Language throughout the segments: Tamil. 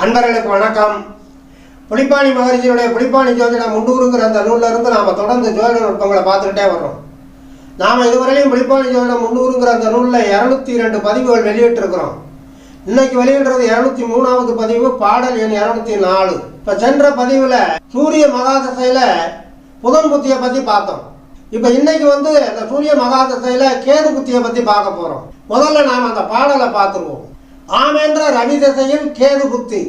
அன்பர்களுக்கு வணக்கம். புலிப்பாணி மகரிஷியுடைய புலிப்பாணி ஜோதிடம் முன்னூறுங்கிற அந்த நூலில் இருந்து நாம் தொடர்ந்து ஜோதிட நுட்பங்களை பார்த்துக்கிட்டே வர்றோம். நாம் இதுவரையிலும் புலிப்பாணி ஜோதிடம் முன்னூறுங்கிற அந்த நூலில் 202 பதிவுகள் வெளியிட்டிருக்கிறோம். இன்னைக்கு வெளியிடுறது 203வது பதிவு, பாடல் எண் 204. இப்போ சென்ற பதிவில் சூரிய மகாதசையில் புதன் புத்தியை பற்றி பார்த்தோம். இப்போ இன்னைக்கு அந்த சூரிய மகாதசையில் கேது புத்தியை பற்றி பார்க்க போகிறோம். முதல்ல நாம் அந்த பாடலை பார்த்துருவோம். ஆமென்ற ரவி திசையில் கேது புத்தி,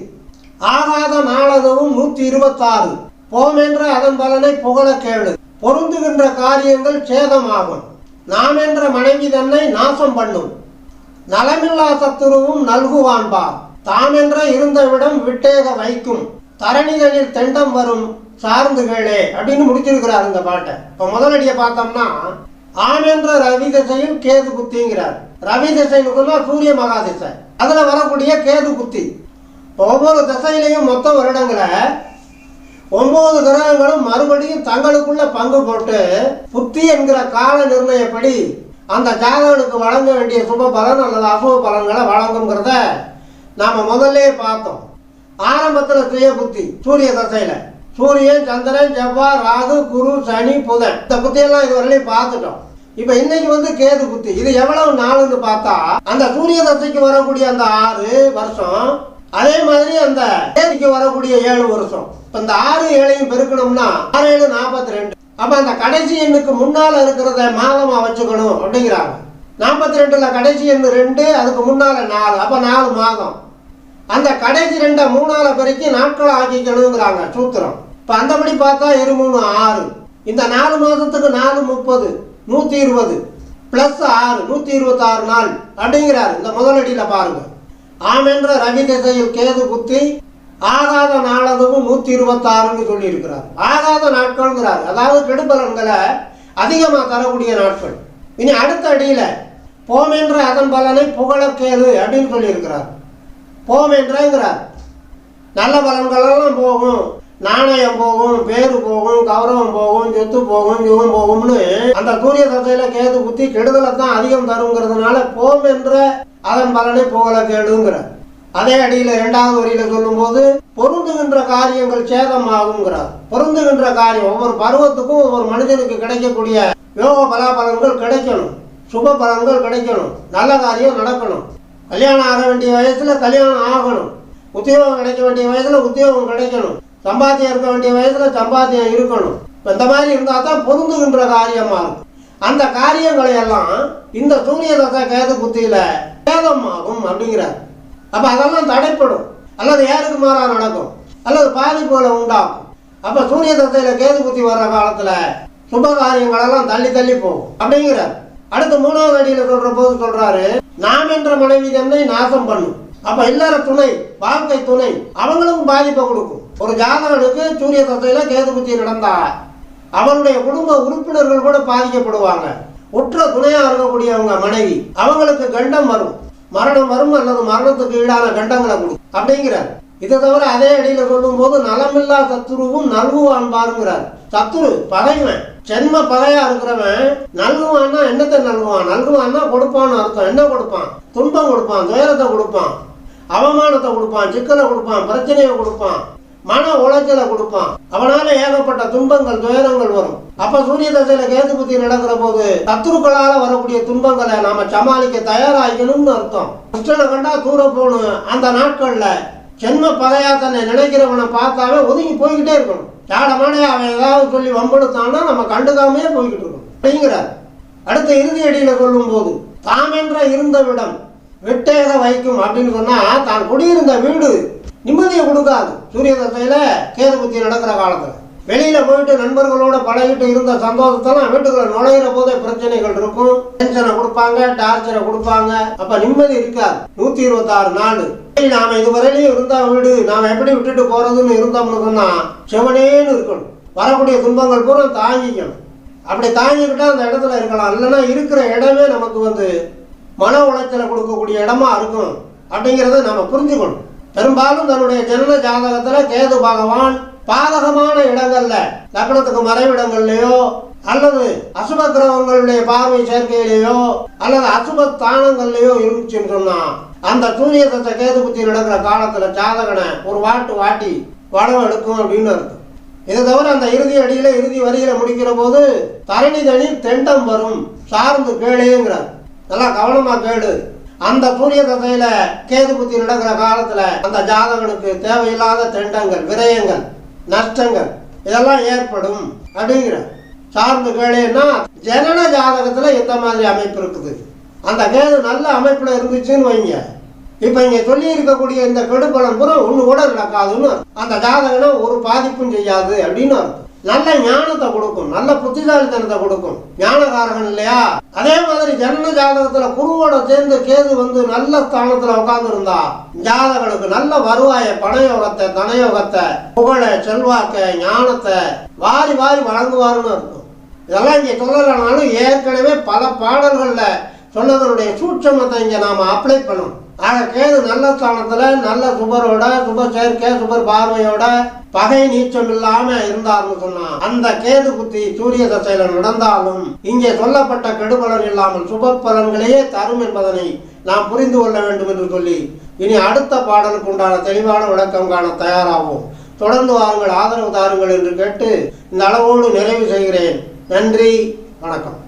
ஆகாத நாளதுவும் 126. போமென்ற அதன் பலனை புகழ கேளு, பொருந்துகின்ற காரியங்கள் சேதமாகும். நாமென்ற மனைவி தன்னை நாசம் பண்ணும், நலமில்லா சத்துருவும் நல்குவான்பார். தாமென்ற இருந்தவிடம் விட்டேக வைக்கும், தரணிதனில் தெண்டம் வரும் சார்ந்து கேளே அப்படின்னு முடிச்சிருக்கிறார் இந்த பாட்டை. இப்போ முதலடியை பார்த்தோம்னா ஆமென்ற ரவி திசையில் கேது புத்திங்கிறார். ரவி திசைன்னு சொன்னா சூரிய மகாதிசை, அதுல வரக்கூடிய கேது புத்தி. ஒவ்வொரு திசையிலையும் மொத்த வருடங்களை 9 கிரகங்களும் மறுபடியும் தங்களுக்குள்ள பங்கு போட்டு புத்தி என்கிற கால நிர்ணயப்படி அந்த ஜாதகனுக்கு வழங்க வேண்டிய சுப பலன் அல்லது அசுப பலன்களை வழங்குங்கிறத நாம முதல்ல பார்த்தோம். ஆரம்பத்தில் சுய புத்தி சூரிய தசையில சூரியன், சந்திரன், செவ்வாய், ராகு, குரு, சனி, புதன், இந்த புத்தியெல்லாம் இதுவரையிலையும் பார்த்துட்டோம். இப்ப இன்னைக்கு கேது புத்தி. இது எவ்வளவு நாளுன்னு பார்த்தா அந்த சூரிய தசைக்கு வரக்கூடிய அந்த 6 வருஷம், அதே மாதிரி அந்த கேதுக்கு வரக்கூடிய 7 வருஷம். இப்ப இந்த 6 7ஐயும் பெருக்கணும்னா 6 7 42. அப்ப அந்த கடைசி எண்ணுக்கு முன்னால இருக்கிறத மாதமா வச்சுக்கணும் அப்படிங்கிறாங்க. 42ல கடைசி எண்ணு 2, அதுக்கு முன்னால 4, அப்ப 4 மாதம். அந்த கடைசி 2 3ஆல பெருக்கி நாட்கள் ஆக்கிக்கணுங்கிறாங்க சூத்திரம். இப்ப அந்தபடி பார்த்தா 23 6. இந்த 4 மாதத்துக்கு 4 30, 120 பிளஸ் 6 126 நாள் அப்படிங்கிறாரு இந்த முதலடியில பாருங்க. ஆமென்ற ரவி திசையில் கேது புத்தி, ஆகாத நாளதுவும் 126ன்னு சொல்லி இருக்கிறார். ஆகாத நாட்கள்ங்கிறார், அதாவது கெடுபலன்களை அதிகமாக தரக்கூடிய நாட்கள். இனி அடுத்த அடியில போமென்ற அதன் பலனை புகழ கேளு அப்படின்னு சொல்லி இருக்கிறார். போமென்றங்கிறார் நல்ல பலன்களெல்லாம் போகும், நாணயம் போகும், பேரு போகும், கௌரவம் போகும், சொத்து போகும், யுகம் போகும்னு அந்த சூரிய தசையில கேது புத்தி கெடுதலை தான் அதிகம் தருங்கிறதுனால போம் என்ற அதன் பலனை புகழ கேளுங்கிற. அதே அடியில 2வது வரியில சொல்லும் போது பொருந்துகின்ற காரியங்கள் சேதமாகுங்கிறார். பொருந்துகின்ற காரியம் ஒவ்வொரு பருவத்துக்கும் ஒவ்வொரு மனிதனுக்கு கிடைக்கக்கூடிய யோக பலாபலன்கள் கிடைக்கணும், சுப பலன்கள் கிடைக்கணும், நல்ல காரியம் நடக்கணும். கல்யாணம் ஆக வேண்டிய வயசுல கல்யாணம் ஆகணும், உத்தியோகம் கிடைக்க வேண்டிய வயசுல உத்தியோகம் கிடைக்கணும், சம்பாத்தியம் இருக்க வேண்டிய வயசுல சம்பாத்தியம் இருக்கணும். இந்த மாதிரி இருந்தா தான் பொருந்துகின்ற காரியமா இருக்கும். அந்த காரியங்களை எல்லாம் இந்த சூரிய தசை கேது புத்தியில சேதமாகும் அப்படிங்கிறார். அப்ப அதெல்லாம் தடைப்படும், அல்லது ஏருக்கு மாறா நடக்கும், அல்லது பாதிப்புகளை உண்டாகும். அப்ப சூரிய தசையில கேது புத்தி வர்ற காலத்துல சுப காரியங்கள் எல்லாம் தள்ளி தள்ளி போகும் அப்படிங்கிறார். அடுத்து 3வது அடியில சொல்ற போது சொல்றாரு, நாம் என்ற மனைவி தன்னை நாசம் பண்ணும். அப்ப இல்லற துணை, வாழ்க்கை துணை அவங்களும் பாதிப்பை கொடுக்கும். ஒரு ஜாதகனுக்கு சூரிய தசையில கேது புத்தி நடந்தா அவனுடைய குடும்ப உறுப்பினர்கள் கூட பாதிக்கப்படுவாங்க. உற்ற துணையா இருக்கக்கூடியவங்க மனைவி, அவங்களுக்கு கண்டம் வரும், மரணம் வரும், அல்லது மரணத்துக்கு ஈடான கண்டங்களை கொடுக்கும் அப்படிங்கிறார். இதை தவிர அதே அடியில சொல்லும் போது நலமில்லா சத்துருவும் நல்குவான் பாருங்கிறார். சத்துரு பகைவன், ஜென்ம பகையா இருக்கிறவன் நல்குவான்னா என்னத்தை நல்குவான்? நல்குவான்னா கொடுப்பான்னு அர்த்தம். என்ன கொடுப்பான்? துன்பம் கொடுப்பான், துயரத்தை கொடுப்பான், அவமானத்தை கொடுப்பான், சிக்கலை கொடுப்பான், பிரச்சனையை கொடுப்பான், மன உளைச்சலை கொடுப்பான். அவனால ஏகப்பட்ட துன்பங்கள் துயரங்கள் வரும். அப்ப சூரிய தசையில கேது புத்தி நடக்கிற போது சத்துருக்களால வரக்கூடிய துன்பங்களை நாம சமாளிக்க தயாராகணும்னு அர்த்தம். கிருஷ்ணனை கண்டா தூர போகணும். அந்த நாட்கள்ல ஜென்ம பகையா தன்னை நினைக்கிறவனை பார்த்தாவே ஒதுங்கி போய்கிட்டே இருக்கணும். சாடமானே அவன் ஏதாவது சொல்லி வம்பெடுத்தான்னா நம்ம கண்டுக்காமையே போய்கிட்டு இருக்கணும் அப்படிங்கிறார். அடுத்த இறுதி அடியில சொல்லும் போது தாமென்ற இருந்த விடம் விட்டேக வைக்கும் அப்படின்னு சொன்னா தான் குடியிருந்த வீடு நிம்மதியை கொடுக்காது. சூரிய தசையில கேது புத்தி நடக்கிற காலத்துல வெளியில போயிட்டு நண்பர்களோட பழகிட்டு இருந்த சந்தோஷத்தெல்லாம் வீட்டுக்குள்ள நுழையிற போதே பிரச்சனைகள் இருக்கும், டென்ஷனை கொடுப்பாங்க, டார்ச்சரை கொடுப்பாங்க. அப்ப நிம்மதி இருக்காது. 126 நாள் நாம இதுவரையிலையும் இருந்த வீடு நாம எப்படி விட்டுட்டு போறதுன்னு இருந்தோம்னு சொன்னா செவனேன்னு இருக்கணும். வரக்கூடிய துன்பங்கள் பூரா தாங்கிக்கணும். அப்படி தாங்கிக்கிட்டா அந்த இடத்துல இருக்கலாம். இல்லைன்னா இருக்கிற இடமே நமக்கு மன உளைச்சலை கொடுக்கக்கூடிய இடமா இருக்கும் அப்படிங்கிறத நம்ம புரிஞ்சுக்கணும். பெரும்பாலும் தன்னுடைய ஜனன ஜாதகத்துல கேது பகவான் பாதகமான இடங்கள்ல, லக்னத்துக்கு மறைவிடங்கள்லயோ அல்லது அசுப கிரகங்களுடைய பார்வை சேர்க்கையிலேயோ அல்லது அசுப தானங்கள்லயோ இருந்துச்சுன்னு சொன்னா அந்த சூரிய தசை கேது புத்தி நடக்கிற காலத்துல ஜாதகனை ஒரு வாட்டி வளம் எடுக்கும் அப்படின்னு அர்த்தம். இதை தவிர அந்த இறுதி அடியில இறுதி வரியில முடிக்கிற போது தரணி தனி தெண்டம் வரும் சார்ந்து கேளுங்கிறார். நல்லா கவனமா கேளு. அந்த சூரிய தசையில கேது புத்தி நடக்கிற காலத்துல அந்த ஜாதகனுக்கு தேவையில்லாத தெண்டங்கள், விரயங்கள், நஷ்டங்கள் இதெல்லாம் ஏற்படும் அப்படிங்கிற. சார்ந்து கேளுன்னா ஜனன ஜாதகத்துல எந்த மாதிரி அமைப்பு இருக்குது, அந்த கேது நல்ல அமைப்புல இருந்துச்சுன்னு வைங்க, இப்ப இங்க சொல்லி இருக்கக்கூடிய இந்த கெடுபலம் பூரா ஒண்ணு கூட நடக்காதுன்னு அந்த ஜாதகனை ஒரு பாதிப்பும் செய்யாது அப்படின்னு அர்த்தம். நல்ல ஞானத்தை கொடுக்கும், நல்ல புத்திசாலித்தனத்தை கொடுக்கும், ஞானகாரகன் இல்லையா. அதே மாதிரி ஜனன ஜாதகத்துல குருவோட சேர்ந்து கேது வந்து நல்ல ஸ்தானத்துல உட்கார்ந்து இருந்தா ஜாதகனுக்கு நல்ல வருவாய, பணயோகத்தை, தனயோகத்தை, புகழ, செல்வாக்க, ஞானத்தை வாரி வாரி வழங்குவாருன்னு அர்த்தம். இதெல்லாம் இங்க சொல்லலைனாலும் ஏற்கனவே பல பாடல்கள்ல சொன்னதனுடைய சூட்சமத்தை இங்க நாம அப்ளை பண்ணணும். ஆக கேது நல்ல ஸ்தானத்துல நல்ல சுபரோட, சுப சேர்க்கை, சுபர் பார்வையோட, பகை நீச்சம் இல்லாம இருந்தார்னு சொன்னா அந்த கேது புத்தி சூரிய தசையில நடந்தாலும் இங்கே சொல்லப்பட்ட கெடுபலன் இல்லாமல் சுப பலன்களையே தரும் என்பதனை நாம் புரிந்து கொள்ள வேண்டும் என்று சொல்லி இனி அடுத்த பாடலுக்கு உண்டான தெளிவான விளக்கம் காண தயாராகும். தொடர்ந்து வாருங்கள், ஆதரவு தாருங்கள் என்று கேட்டு இந்த அளவோடு நிறைவு செய்கிறேன். நன்றி, வணக்கம்.